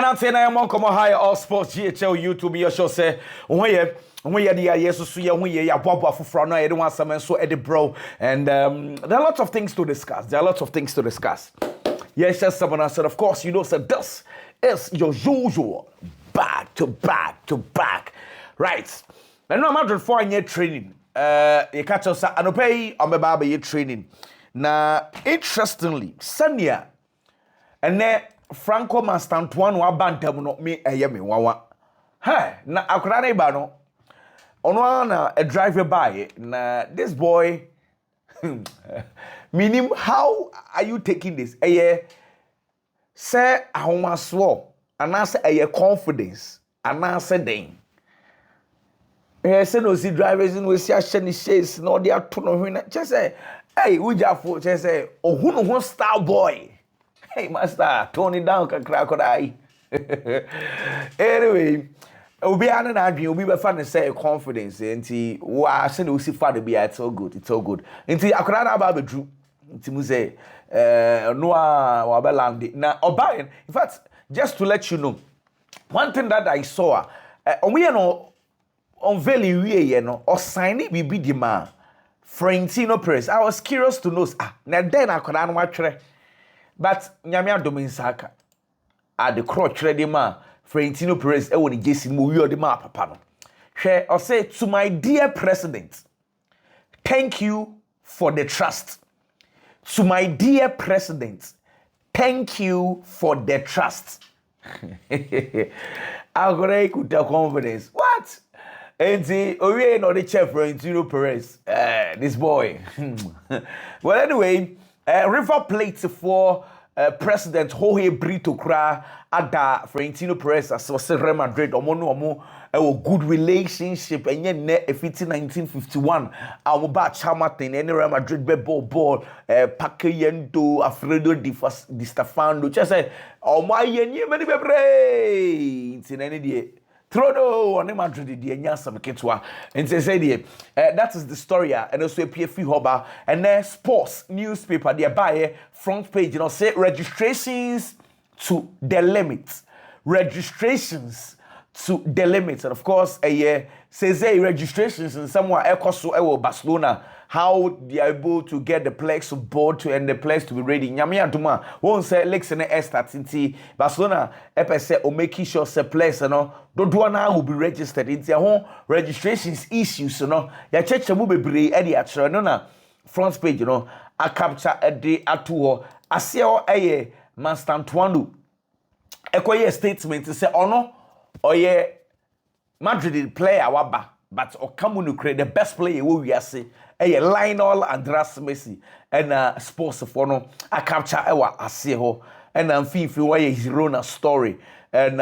Nante na yamo komo high all sports GHL YouTube your show say when you the years so ya when you aboabo afufra no e want some so e bro and there are lots of things to discuss. Yes, just someone said of course you know so this is your usual back to back. Right. Now I'm Madrid for any training. You catch us anopay on my training. Na interestingly, Sanya and then Franco Mastantuan wa bantam no me me wawa. Hey, na akrane ba no. Ono na a driver by na this boy meaning how are you taking this? Say ahomaso anase confidence anase den. Say no see drivers in we see asheni shades no they are to no hwina. Just say hey, Ujafo, just say, oh, who star boy? Hey, master, tone it down, crocodile. Anyway, we'll be on an argument, we'll be fun to say confidence. And see, I said, we'll see father be it's all good. And see, I could not have a drew. To say, no, Wabalandi. Now, O'Brien, in fact, just to let you know, one thing that I saw, we are no unveiling, we know, or signing, we be the man. Florentino Perez. I was curious to know. Now then I could not watch it. But Nyamia Dominsaka at the crotch ready man. Florentino Perez. I want to just move you the map, papa. Share or say to my dear president, thank you for the trust. To my dear president, thank you for the trust. I could tell confidence. What? And see, we not the chef Florentino Perez. This boy. Well, anyway, River Plate for President Jorge Brito Kra ada Florentino Perez as was Real Madrid. Omo a good relationship. And yet, 1951, our batch Hamilton and Real Madrid ball. Paqueyendo, Alfredo Di Stefano. Just say, oh my, you many brains in any day. Trodo on Madrid the nyasam ketwa and say that is the story and also a PFE hoba and then sports newspaper they buy front page say registrations to the limits and of course says registrations and somewhere echo Barcelona how they are able to get the players on board to and the players to be ready. Nyamia Duma won't say Lex and start into Barcelona. Epese or making sure the players don't now will be registered into their home registrations issues. Ya church will be brave at the actual front page. I capture a day at two. I see a Mastantuanu. A statement to say no or Madrid player waba. But Okamu create the best player we are say Lionel Andres Messi and sports for no I capture our aseho and I'm feeling why his Rona story and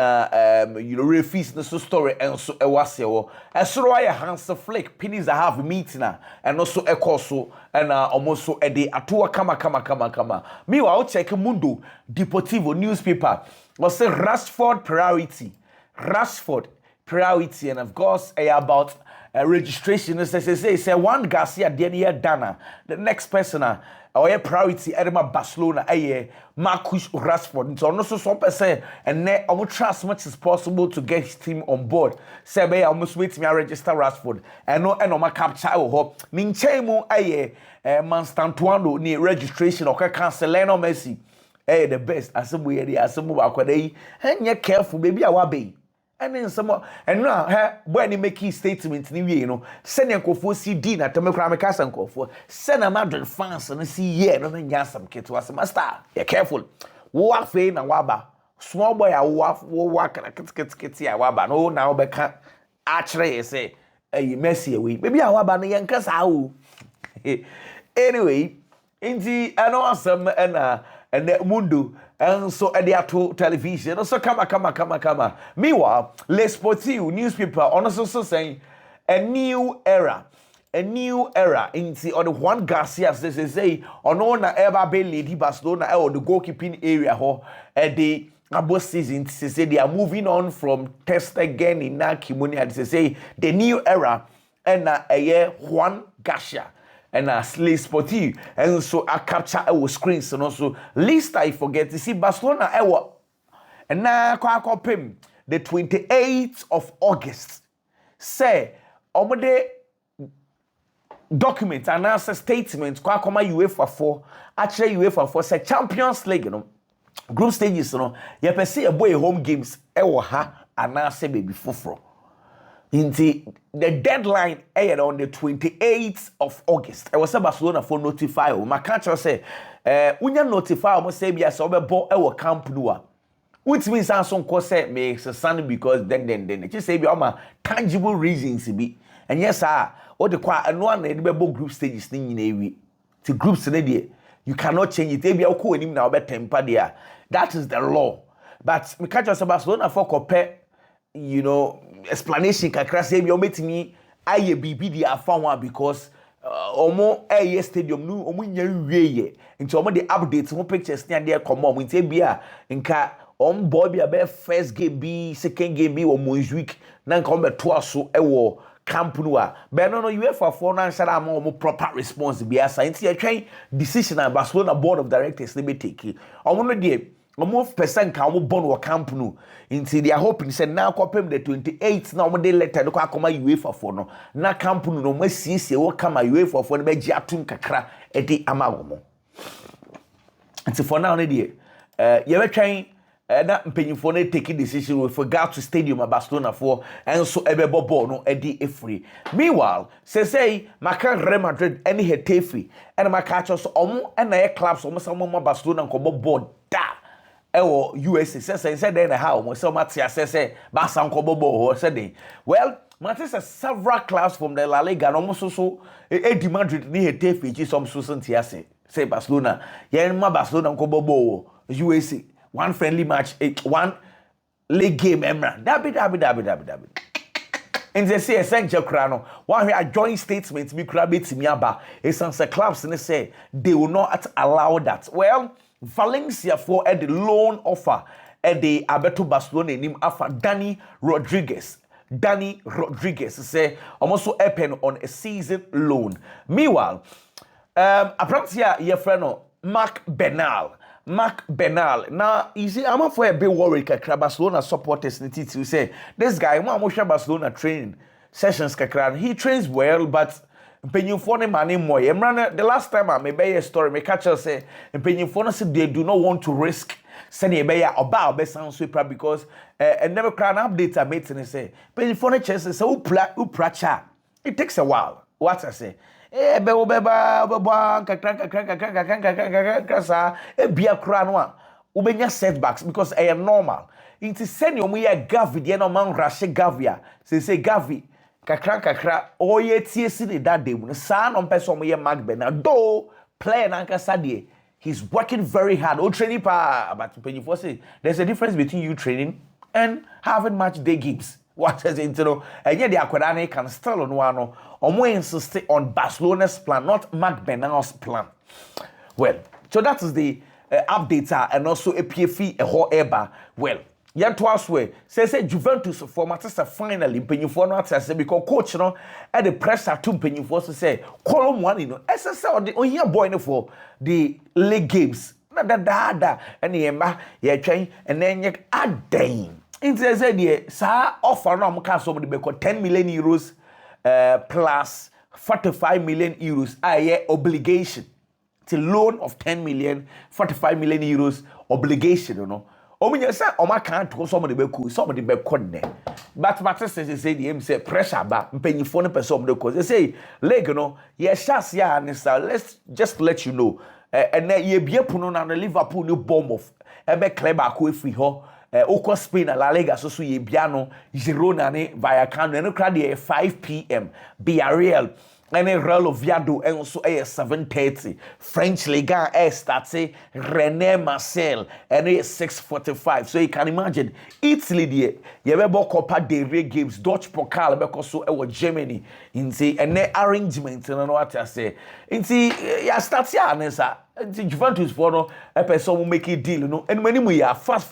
refuse the story and so waseo and so I hands flick pennies I have meeting and also a coso and almost so a day atua kama meanwhile check Mundo Deportivo newspaper was say Rashford priority and of course about registration say one Garcia Daniel Dana the next person or priority Edema Barcelona Marcus Rashford so also some person and I will try as much as possible to get his team on board say almost wait me register Rashford and no my capture hope minchemu Manstantuano ni registration or cancel Lionel Messi the best asemwe dey asemu akwadai enye careful baby awabe and then some and now when he make his statement ni send yankofo CD na temekra me kasa yankofo send a Madrid fans and see no nya some kit was master you careful wo afi na waba small boy a wo kit ya waba no na obeka achre say Messi we baby awaba no yankasa wo anyway inti awesome and the Mundo and so at the television also come. Meanwhile, Les Sportifs newspaper also saying a new era in the on the Juan Garcia says say on na ever be Lady Barcelona or the goalkeeping area the about season say they are moving on from test again in Nakimuni and say the new era and a year Juan Garcia and Les Sportifs and so I capture our screens and also least I forget to see Barcelona and now kwa the 28th of August say omode document and answer statement kwa koma UEFA 4 actually UEFA 4 say Champions League no group stages no ye pese e boy home games e wo ha anase baby foforo inti the deadline on the 28th of August e was Barcelona for notify o maka say unya notify o say bia so obebo e wo Camp Nou a which means so nko say me son because then it say bia o tangible reasons bi and yes o de kwa eno na e bebo group stages ni nyina ewi ti groups na de you cannot change it e bia ko anim na obetempa there that is the law but me catch us Barcelona for compare you know explanation kakra say bi o metimi aye bibi di afa ho because omo aye stadium nu omo nya wieye nti omo the updates mo pictures ni ade come omo nti bia nka on boy bia be first game bi second game bi o Montjuic na nka omo to aso e wo Camp Nou a be no UEFA for na nshara am omo proper response bia sa nti atwen decision and Barcelona board of directors they be take omo no de omo percent ka omo born wo Camp Nou inti they are hoping say now kopem the 28th na omo dey letter no akoma UEFA for no na Camp Nou no masiesie wo kama UEFA for no be gi atum kakra e di ama omo inti for now no dey ye betwen na mpanyimfo no take decision with regard to stadium at Barcelona for and so ebebo ball no e di free meanwhile say maka Real Madrid any Hetafe and maka so omo and na clubs omo samo Barcelona ko ball da ewo USA say then how mo say Matia say Barca nko bobo say well Matia several clubs from the La Liga no so Edi Madrid ni Hetafe ji some so say Barcelona yen ma Barcelona nko bobo USA one friendly match one league game emra dabi and they say essential kra no one a joint statement mi kra betimi aba esanse clubs ne say they will not allow that well Valencia for the loan offer at the Alberto Barcelona name after Danny Rodriguez say almost open on a season loan. Meanwhile, apparently your friend Mark Bernal. Now, you see, I'm for a bit worried kakra Barcelona supporters to say this guy, Barcelona training sessions kakra. He trains well, but Penyufone mani moy. The last time I made a story, me catch us say Penyufone say they do not want to risk sending a beya oba sound sweeper because and never can update a mate and say Penyufone chess say upracha. It takes a while. What I say? Bia kranwa ubenya setbacks because I am normal. It is send you me a Gavi, the no man rashe Gavia. Say Gavi. Kakra oye TC that day san on person me Mark Bernal do play na nkasa de he's working very hard o training pa but when you say there's a difference between you training and having match day games what is it no and yet the akwadane can still on one omo insist on Barcelona's plan not Mark Bernal's plan well so that is the update and also a PFE a whole eba well yan to aswe say Juventus for Manchester finally penyufo no atase because coach no e the pressure to penyufo so say column one no say on here boy no for the league games na da and yemba ye twen and then ye adan into say the sa offer no am ka so de be 10 million euros plus 45 million euros aye obligation to loan of 10 million 45 million euros obligation you know omunya say oma kan to somebody be cool somebody be konne but Manchester say the him say pressure ba mpanyifo no person dey cause they say leg no ye chance ya and let's just let you know and ye bie puno na Liverpool no bomb of ebe club akọ efi ho okọ Spain La Liga so ye bia no Girona ne Vallecano no kra dey 5 p.m. Villarreal and Real Oviedo and also 7:30 French Liga starts René Marcel and 6:45 so you can imagine Italy there you be Copa del Rey games Dutch Pokal because so Germany in see and arrangement and what I say in see ya start here nessa Juventus for no a person will make a deal you know and many we are fast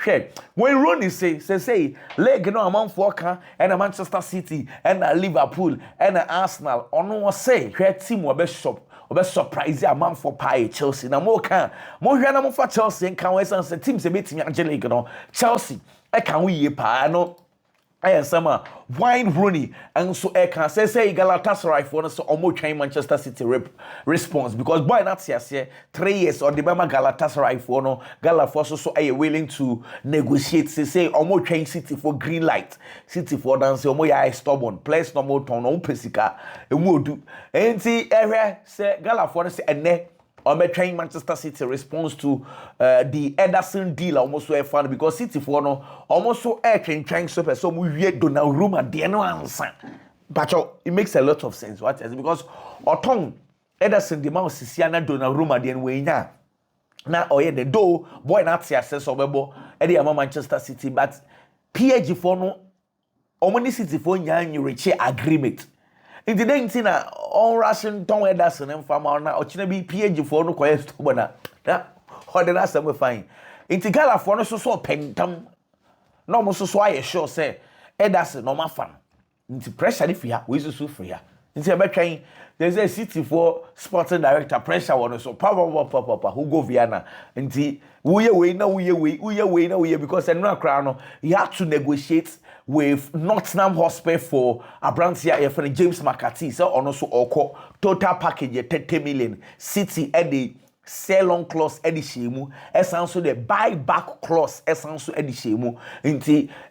share when Ronnie say leg no amount for and Manchester City and Liverpool and Arsenal ono say share team will be shop obe surprise a man for pie Chelsea na mo kan mo hwe na mo fa Chelsea kan we san say team say betimi Angelique no Chelsea e kan we ye pa no sama Wayne Rooney and so can say Galatasaray for so almost train Manchester City response because boy not here 3 years or the Bama Galatasaray for no Galatasaray so are willing to negotiate say almost train City for green light City for dance almost ya stubborn players no more turn on pesika e wo do enti area say Galatasaray say ene on train Manchester City response to the Ederson deal almost so fun because City for no almost so trying so we weird Donnarumma the no answer. But it makes a lot of sense. What is it? Because Oton Ederson the mouse is na Donnarumma the way now. Now the door boy not see access of Eddie Manchester City, but PSG for no Omani City for you reach agreement. In the day, on Russian Tom Ederson and Farmer now, or Chinabi PG for no quest to Bona. How did I say fine? In the Gala for no so pentam. No more so I sure say Ederson no my fun. Into pressure if you have, we so free. Into a train, there's a City for sporting director pressure one so papa who go Vienna. Into we away now, because I'm not crown. You have to negotiate with Nottingham Hotspur for a branch here for James McCarthy. So also oko total package 30 million. City Eddie sell on clause Eddie Shemu. Also the buyback clause also Eddie Shemu.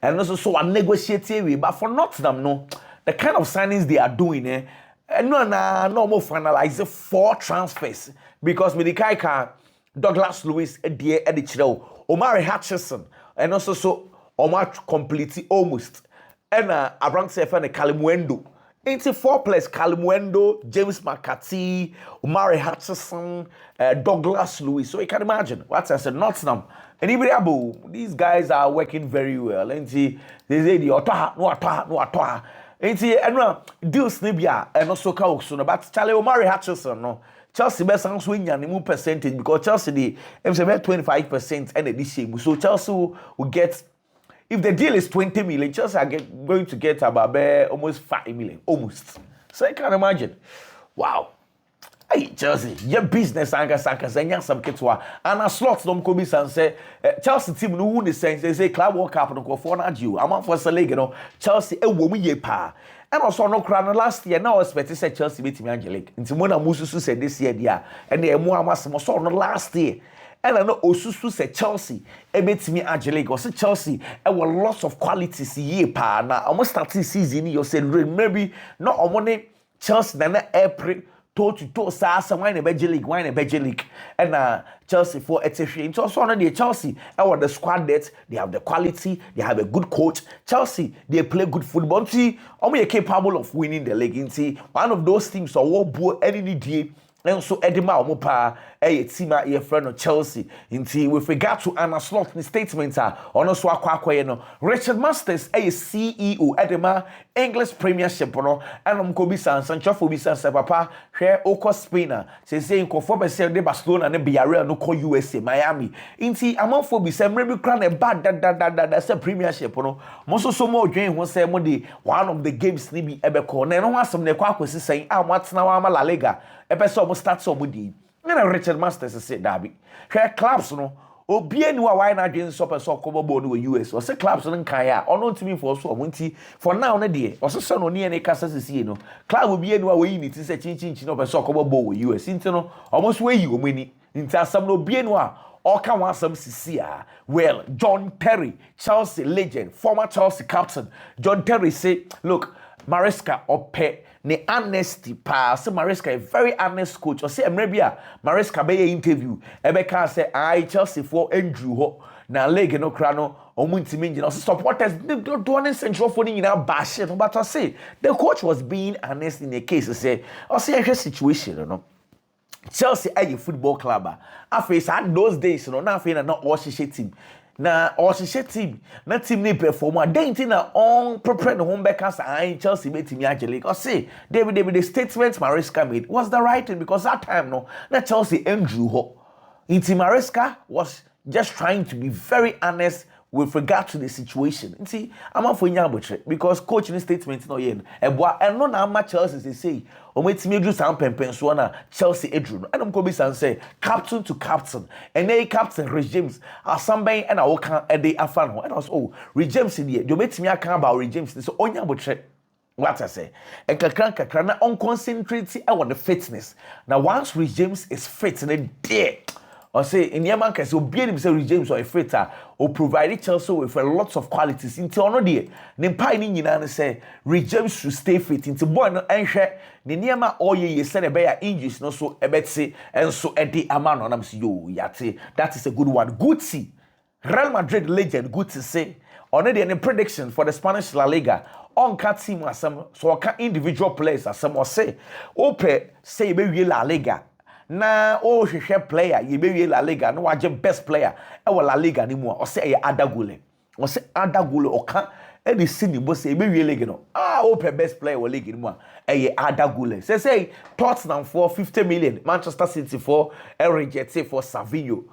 And also so a negotiating but for Nottingham no the kind of signings they are doing no more finalize 4 transfers because Medikaika Douglas Lewis Eddie Chirel Omari Hutchison and also so Omar completely almost. And Abraham said for the Calimuendo. 84 players Calimuendo, James McCarthy, Omari Hutchison, Douglas Lewis. So you can imagine what I said, Nottingham. And even these guys are working very well. And they say the Ottawa. And deals Nibia and also Kauksun. But Charlie Omari Hutchison, no. Chelsea best swing and move percentage because Chelsea the 25% and the so Chelsea will get. If the deal is 20 million, Chelsea are going to get about almost 5 million. Almost. So you can imagine. Wow. Hey, Chelsea, your business and some kids were. And a slot don't come and say, Chelsea team no win the sense. They say, Club World Cup, no go for not you. I'm for the league, you know. Chelsea, a woman ye pa. And also, no crown last year, now expect to say Chelsea beat me Angelique. Into Mona Musu said this year, yeah. And they are more last year. And I know Osusu said Chelsea, a bit me Angelique, or say Chelsea, and were lots of qualities ye pa. Now, almost starting season, you said, maybe not on money Chelsea, then April. To Sasa, wine a Belgian league, and Chelsea for etc. It's also on the Chelsea. Our the squad that they have the quality, they have a good coach. Chelsea, they play good football. See, are capable of winning the league. See, one of those teams or what any day. And so Edema Omopa, a team at your friend of Chelsea. With regard to Anna Slot in statements, on also a Richard Masters, a CEO, Edema, English Premiership, and Kobisa and Sancho Fobisa, Papa, share Oko Spain, saying Kofobe de Barcelona and Villarreal, no call USA, Miami. Among Fobisa, maybe crown a bad that's a Premiership, most so more dream was one of the games, Nibi Ebeko, and no one some Nequaquis saying, what's now I'm a La Liga. Episode start somebody. And Richard Masters said Darby. Her clubs no. Obie ni wa why na dwen so person ko bobo no US. O se clubs no kan ya. Ono ntimi for so wonti for now na de. O se so no ne kasa sisi no. Club obie ni wa we ni ti se chinchi no person ko bobo US. Nti no almost we yi omani. Nti asam no obie ni wa all can want some CCR. Well, John Terry, Chelsea legend, former Chelsea captain. John Terry say, look, Maresca or pay ne honesty pass. So Maresca a very honest coach. Or say Maresca be interview. Ebeka say I Chelsea for Andrew Ho. Na leg no crano or muntiminji. Also supporters don't do any central for in our bash. But I say the coach was being honest in the case. I say a situation, you know. Chelsea a football club. After those days, you know, now na not all team. Na Oshishe team, na team ni perform. They na on prepare the home backers and Chelsea made team Angelique. Or say David the statement Maresca made was the right thing because that time no, na Chelsea Andrew Ho. Inti Maresca was just trying to be very honest with regard to the situation. See, I'm not for you because coaching statement no yen. And no na Chelsea say, o metimi do some pempen so na Chelsea edru no. And am san say captain to captain. And then captain Rich James asamben and I can e dey afa no. And also Rich James here. You metimi aka about Rich James so onya botre. What I say, and kakran na on concentrate on the fitness. Now once Rich James is fit and there. Or say in Yaman case, so be him say Rich James or a fitter or provide Chelsea with lots of qualities. Into ono die, Nimpai ni nyina say Rich James should stay fit. Into boy no enhwe ne niema all ye said a bear injuries no so ebetse and so edi amano. And I'm say yo yate that is a good one. Good see Real Madrid legend. Good to say already any prediction for the Spanish La Liga. On cat team as some so can individual players as some or say ope say be La Liga. Na o hwehwe player ye be La Liga no wage best player e wo La Liga ni mu o se e Adagule o ka e de sini bo se be Liga no o pe best player wo league ni mu e Adagule say Tottenham for 50 million, Manchester City for reject for Savinho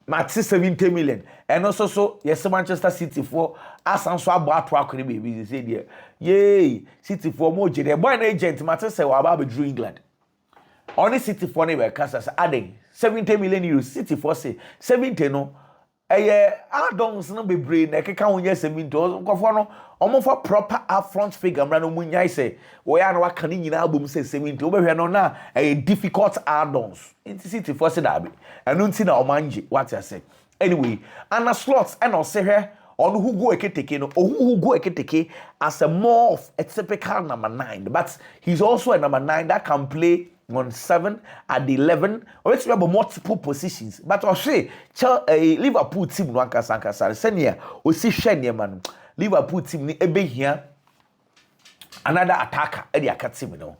Maxi 70 million and also so yes Manchester City for asanso abo ato akone be say there yay City for mo je the boy agent matter say wa ba be Drew England. Only City for neighbor Kansas adding 70 million euros. City for say 70 no. Add-ons no be brain. I can't win 70. Omo for proper upfront figure. Mrano munyai say we are no wakani na album say 70. Obe no na difficult add-ons. In City for say that be. And unti na omanji what I say. Anyway, and a slots and I'll say here on who go eketeke no or who go eketeke as a more of a typical number 9. But he's also a number 9 that can play on 7 at the 11 or it's about multiple positions. But I'll say Liverpool team no anka senior we see share man Liverpool team ni ebe here another attacker e dey aka team no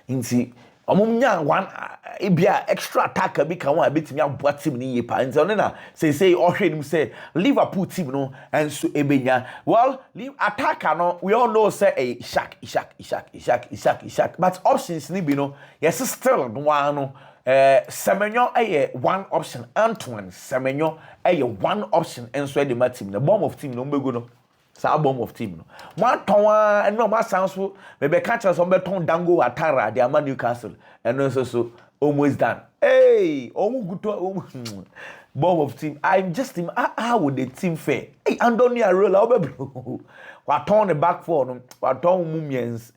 nti omumnya one ebia extra attacker bi kan one betimi aboa team ni ye pa nti on na say ohwe nim say Liverpool team no enso ebenya well attacker no we all know say Ishak but options ni bi no yes still one no Semenyo one option Antoine Semenyo one option enso the ma team the bomb of team no mbego no sa bomb of team no one ton and no ma sounds so maybe catch us on beton dango atara the ama Newcastle and also almost done hey bomb of team I'm just him how would the team fare hey Andonia roll what turn the back for no what turn mumians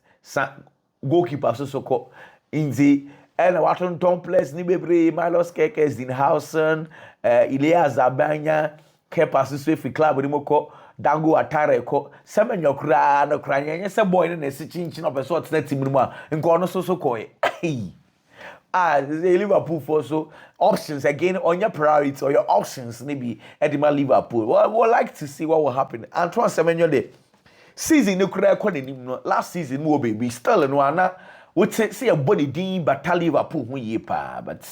goalkeeper so called in the and what on Tom place ni bebre Milos Kekes in Hausen Ilea Zabanya kepa so fi club ni moko Dango atare ko Semenyo kra no kra nyenye se boy ne si chinchin of a sort na team mu a nko no so koy the Liverpool for so options again on your priorities or your options maybe Edema Liverpool well, we'll like to see what will happen Antoine Semenyo de season no kra ko no last season mo baby still no ana we see a body din battle Liverpool hu ye pa but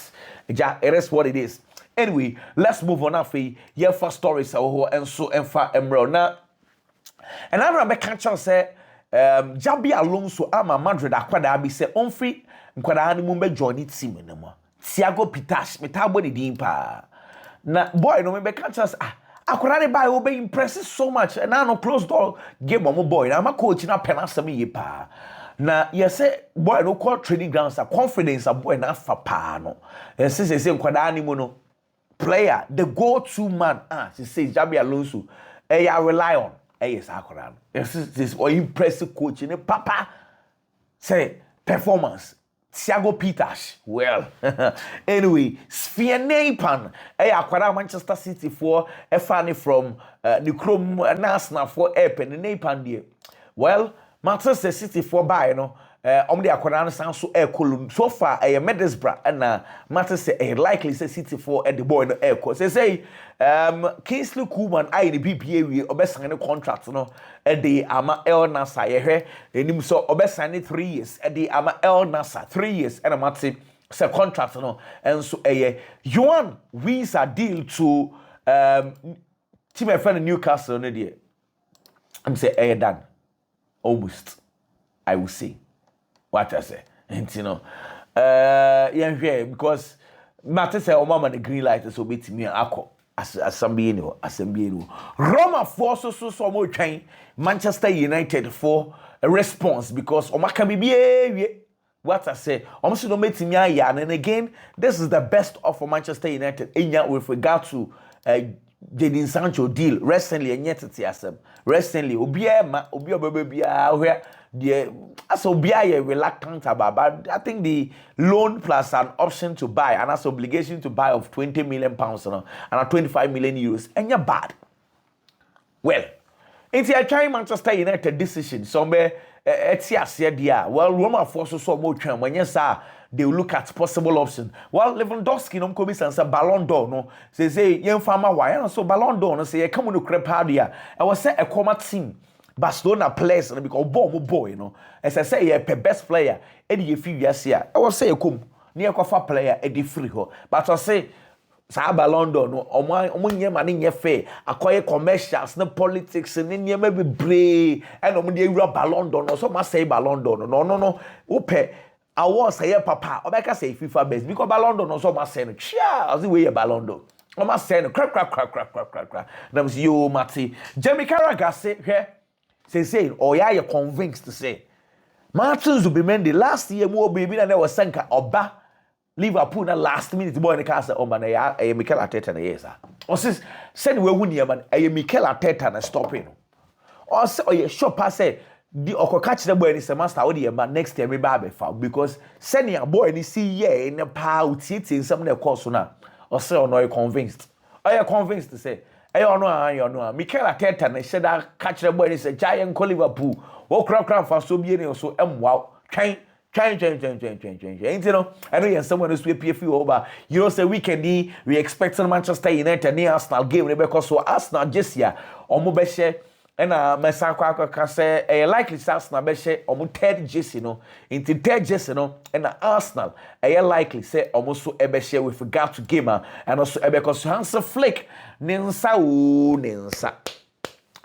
ja it is what it is. Anyway, let's move on afi your first stories and so enfa emro na and I remember catch say Jabi Alonso ama Madrid akwada abi say onfri nkwada ni mu be join team no mo Thiago Pitash metabo ni din pa na boy no me catch us akwada ni buy we be impressive so much and now no close door game mo boy na ma coach na penasem ye pa na yes boy no call training grounds a confidence a boy na fa pa no yes say nkwada ni mu no player, the go-to man, she says Jabi Alonso, I rely on. Yes, Akoran. This or impressive coach in papa say performance. Thiago Peters. Well, anyway, Sphere Napan, Akwara Manchester City for a funny from Nikrom Nasna for Epen and Napan dear. Well, Manchester City for buy, you know. The Aquaran sound so column so far a Medesbra and matter say likely say City for at the boy in the air course. They say Kingsley Koeman I the BPA we obesign contract no at the Ama El Nasa here and him so obesign 3 years at the Ama El Nasa 3 years and a match say contract no and so a Yuan visa deal to team a friend Newcastle no dear. I'm say done almost I will say. What I say, and you know, yeah, because matter say, oh, mama, the green light is obeying me. Ako, Assemble. Roma force so more train Manchester United for a response because Omaka be what I say. Almost no meeting me and again, this is the best offer Manchester United with regard to Jadon Sancho deal recently and yet it's recently where so be reluctant about, but I think the loan plus an option to buy and as obligation to buy of 20 million pounds and 25 million euros and you're bad. Well, it's a trying Manchester United decision. Somewhere well, Roma forces so much when you say they will look at possible option. Well, Lewandowski no come and say Ballon d'Or no. Say young farmer why so Ballon d'Or no say come on to crep hardia. I was say a combat team. Barcelona players because boy, you know. As I say, a best player, Eddie few years here. I will say a come near coffee player, Eddie Friho. But I say, Ballon d'Or, no, omunye money in your fair, acquire commercials, no politics, and then you maybe brave, and omunye Ballon d'Or, no, so must say Ballon d'Or, no. Upe, I was say papa, or I say FIFA base, because Ballon d'Or, no, so must say, chia, as the way a Ballon d'Or. I must say, crack. That was you, Matty. Jamie Carragher say, here. Say, or you're convinced to say, Martins will be mended last year. More baby than there was Sanka Oba Liverpool na last minute boy in the castle. Oh man, I Mikel Arteta na yes. Or says, send we win here, man. I Mikel Arteta na stopping. Or say, oh yeah, sure pass say the or catch the boy in the master or the man next year, maybe I foul because sending a boy and see yeah in a power in some of the course now. Or say, or no, you're convinced. Are you convinced to say? I don't know. Mikel Arteta na said that catch the boy and say giant Liverpool. What crap for so be any so wow. Change. Ain't you know? I know you're someone who's with PFU over. You know, say weekend we expecting Manchester United near Arsenal game because so Arsenal just here. Omo beshe and Mesanko say likely Arsenal beshe omo third jersey no. Into third jersey no and Arsenal likely say almost so ebeshe with regard to gamer and also because Hans Flick ninsa.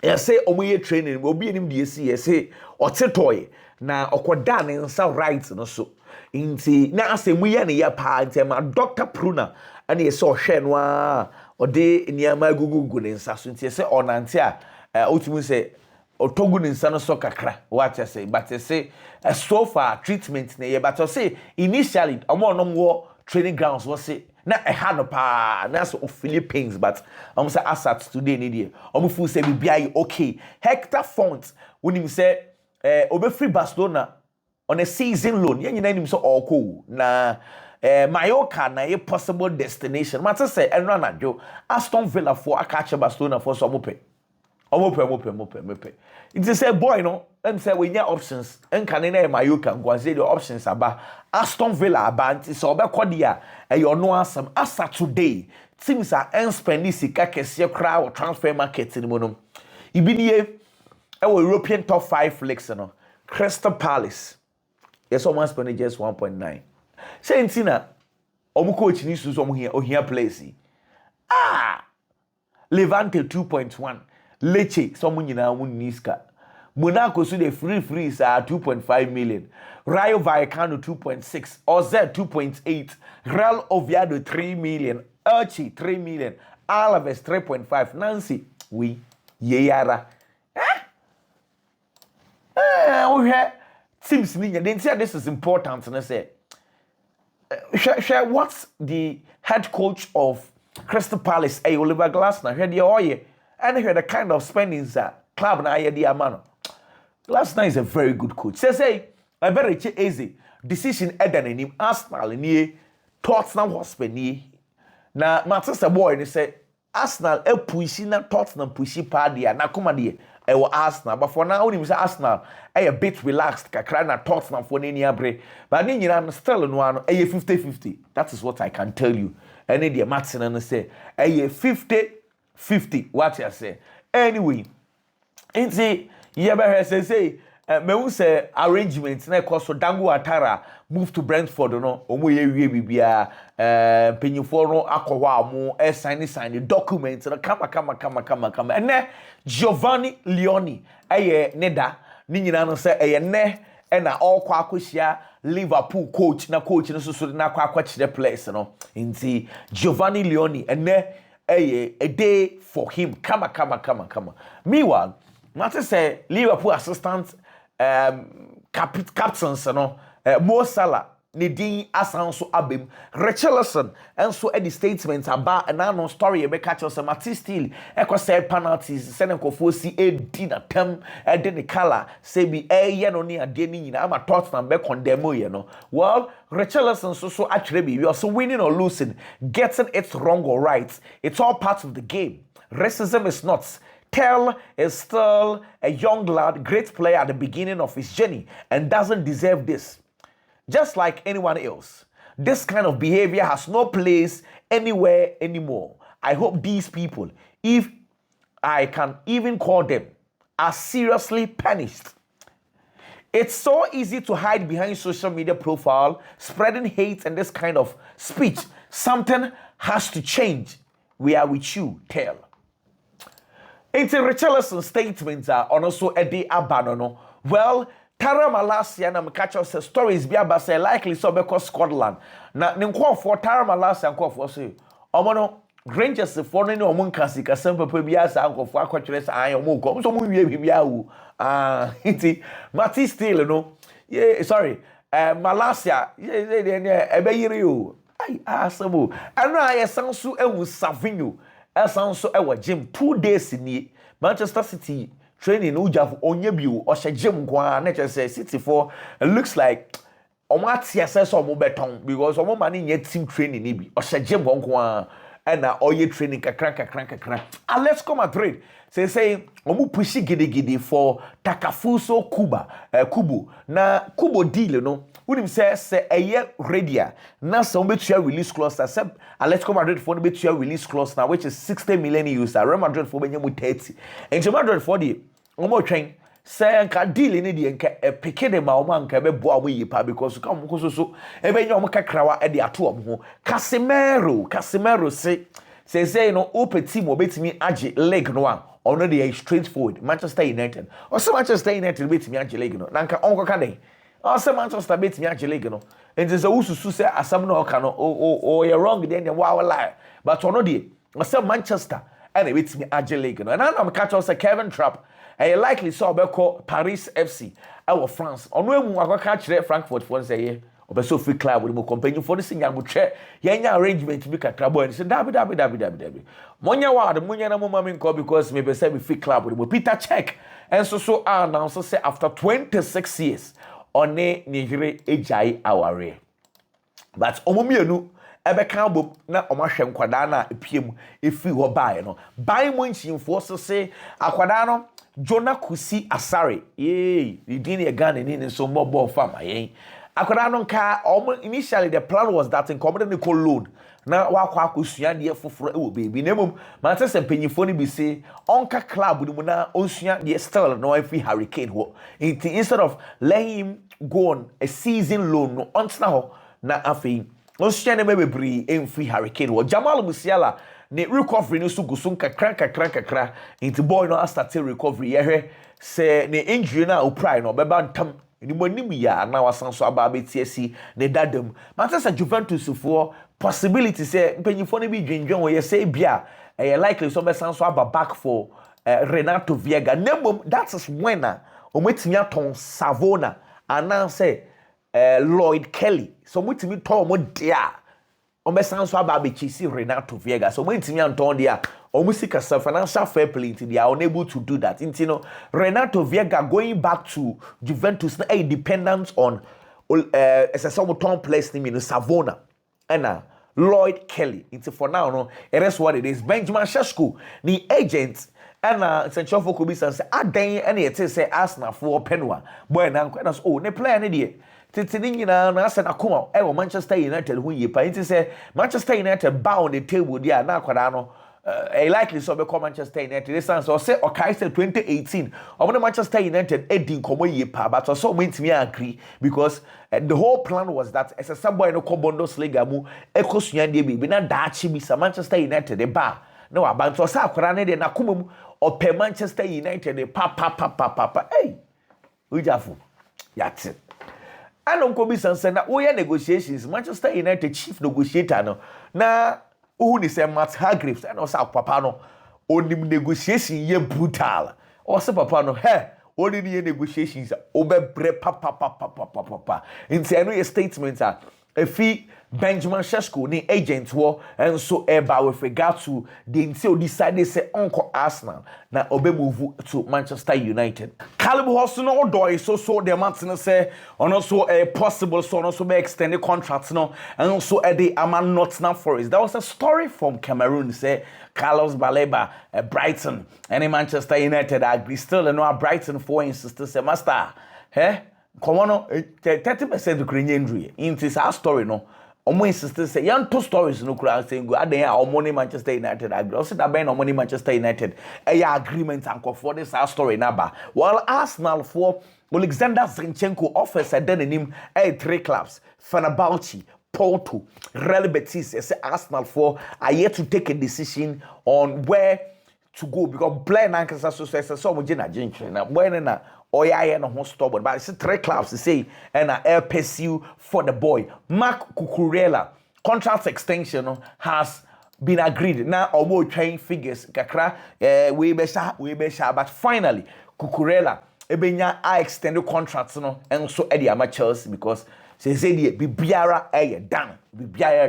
I say omo training obi enim de see say otetoy na okoda ninsa right no so inti na asemu ye ne ya pa ntema Dr. Pruna and ye so hwe no a ode niama gugugu ninsa so inti say onante a otimu say otogu ninsa no so kakra what I say but I say so far treatment na ye but I say initially omo no mo training grounds was say na ehano pa na so Philippines but say asat today ni die fu say bibia okay Hector Font when him say obe free Barcelona on a season loan yen nyina nim so oko na Mallorca na a possible destination matter say enra na jo Aston Villa for akache Barcelona for so mope it is say boy no em say we nya options enka na Mallorca go say the options aba Aston Villa aba nti so obekọ dia no asam asa today teams are spending sika kese kra or transfer market ni mo no ibidie European top 5 leagues no Crystal Palace yes someone spending just 1.9 say ntina omu coach ni so omu here place Levante 2.1 Lecce someone nyina mu niska Monaco so the free is 2.5 million Rayo Vallecano 2.6 Oz 2.8 Real Oviedo 3 million Elche 3 million Alaves 3.5 Nancy we yeyara we have teams they say this is important and I say share what's the head coach of Crystal Palace Oliver Glasner heard the oye and heard the kind of spendings that club na the amano Glasner is a very good coach say I better check easy decision Eden in him Arsenal ni Tottenham Hotspur ni na Manchester boy ni say Arsenal pushi na Tottenham pushi pa dia na kuma dia Arsenal but for now when say Arsenal a bit relaxed kakra na Tottenham for ni abre but ni nyina still no ano 50-50 that is what I can tell you and the Martin and say 50-50 what you say anyway inti you ever say me who say arrangement na cause so Dango Atara move to Brentford no omo ye wie bibia penyifo no akọwa amo sign the document no kama and Giovanni Leoni neda ni nyina no say ne na all kwa akohia Liverpool coach no so na kwa akwa kire place no inti Giovanni Leoni a day for him. Come on. Meanwhile, Martin say Liverpool assistant captains Mo Salah ne din asan so abem Richarlison enso at the statements about an unknown story e be catch us Matty still e say penalties send nkofo si edi na tem e de ne color say bi ye no ne ade ni nyina ama Tottenham be condemn ye no. Well, Richarlison so actually be we also winning or losing, getting it wrong or right, it's all part of the game. Racism is not. Tel is still a young lad, great player at the beginning of his journey and doesn't deserve this. Just like anyone else, this kind of behavior has no place anywhere anymore. I hope these people, if I can even call them, are seriously punished. It's so easy to hide behind social media profile, spreading hate and this kind of speech. Something has to change. We are with you, Tel. It's a Richarlison statements are also a day abandon. Well, Tara Malasia na catch us stories be about say likely so because Scotland. Na nkwo for Tara Malasia nkwo for say omo Rangers for no omo nkasi ka sem papa bi asa nkwo for akwatwere sa ayo mo go so mo wie bibia wu iti Matty still no yeah sorry Malasia yeah ebe yiri o ai asabo anu aye sanso ewu Savinho sanso ewo gym 2 days ni Manchester City training Ujaf Onyebu or Shajim Gwan, nature says City for it looks like Omati assess or Mobeton because of money yet team training nibi or Shajim Gwan and all your training crank. And let's come Madrid. Say Omu pushi gidi for Takafuso Kubu. Na Kubo deal, no. Wouldn't say a year ready. Now some bit share release clause. Let's come Madrid for the bit share release clause now, which is 60 million euros. Real Madrid for Benjamin 30. And to Madrid for the Omo train. Say can deal in the and pick the Mauman can be boa because come so ebe nyom kakrawa e de ato ho Casemiro say no open team obetimi age leg no one already a straightforward Manchester United or so Manchester United betimi age leg no nanka onko ka den or so Manchester betimi age leg no and is a ususu say asam no ka no o you wrong then wow lie but ono de say Manchester and betimi age leg no and I'm catch us Kevin Trapp. I likely saw Beko Paris FC our France. On when we catch Frankfurt for say obeso free club with mo company for this thing I would share yenya arrangement to be kakrabo and say dabi. Monya ward monya na mo mama call because maybe say we free club with mo Peter check and so now so say after 26 years one Nigeria ejai aware. But omomienu ebe kan bom na omahwe nkwada na epiem efi ho bae no. Bae mo nchimfo so say akwada no Jonah Kusi Asare. Yay, the Dini Ghana in so mobile farmer. Initially the plan was that in common call loan. Now wa kusuya de foforo baby. Nemo Manchester penyifoni be say onka club with muna onsuya de still no every hurricane ho. Instead of letting him go on a season loan no ontsna ho na afei. Onsuya ne bebre every hurricane ho. Jamal Musiala ne recovery no so gusun kakra into boy no start recovery ye say ne injury na oprai no beba ntam ni monim ya na wasan so aba betiasi ne dadam Manchester Juventus for possibility say mpanyifo no bi dwendwen wo ye say bia likely so besan so aba back for Renato Viega nemom that is when ometimi aton Savona and say Lloyd Kelly so ometimi ton mo dia omesan so aba be chisi Renato Viega so when timi anton dia omusika financial fair play they are unable to do that Renato Viega going back to Juventus na dependent on as a some ton place name Savona and Lloyd Kelly for now no it is what it is. Benjamin Sesko the agent and essential for Kubisa say adan and it say Arsenal for Penwa boy na that's ne player ne dey titini na asa na koma e Manchester United hu ye pa nti say Manchester United bound the table there na akwada no likely so be come Manchester United this sense or say okay say 2018 omo Manchester United edin komo ye pa but so mentimi agree because the whole plan was that as a somebody no Bundesliga mu ekosua de bi na daachi bi sa Manchester United e ba no abantu so akwada ne de na koma mu o pe Manchester United pa hey ujafu yat I don't go be na we negotiations Manchester United chief negotiator no na who ni say Matt Hargreaves and also papa no onim negotiation ye brutal also papa no he only the negotiations obebre papa into any statement efi Benjamin Sheshko ni agent wo and so eba with regard to the until decided say uncle Arsenal na obe move to Manchester United. Caleb House no do so the man say on also a possible so also be extended contracts no and also the Aman Nottingham Forest. That was a story from Cameroon say Carlos Baleba Brighton and Manchester United agree still and no Brighton for insist say master come on 30% Ukrainian injury into our story no omo insist say yan two stories no kura say go adan ya omo Manchester United agree also that ben omo Manchester United agreement and for this our story number while Arsenal for Alexander Zinchenko offers a den him 3 clubs Fenerbahce Porto Real Betis say Arsenal for are yet to take a decision on where to go because Blair Nankasa so mo gina jintre na when na oya no stubborn but it's 3 clubs to say and I pursue for the boy Mark Cucurella contract extension has been agreed now almost trying figures kakra we be sha but finally Cucurella ebenya extended contracts no and so e the amateurs because say the bibiara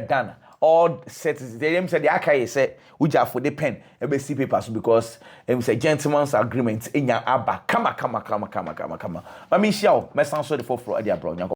done all set them said the akai say uja for the pen ebe see papers because say gentleman's agreement enya aba kama mami show me san so the for the abroad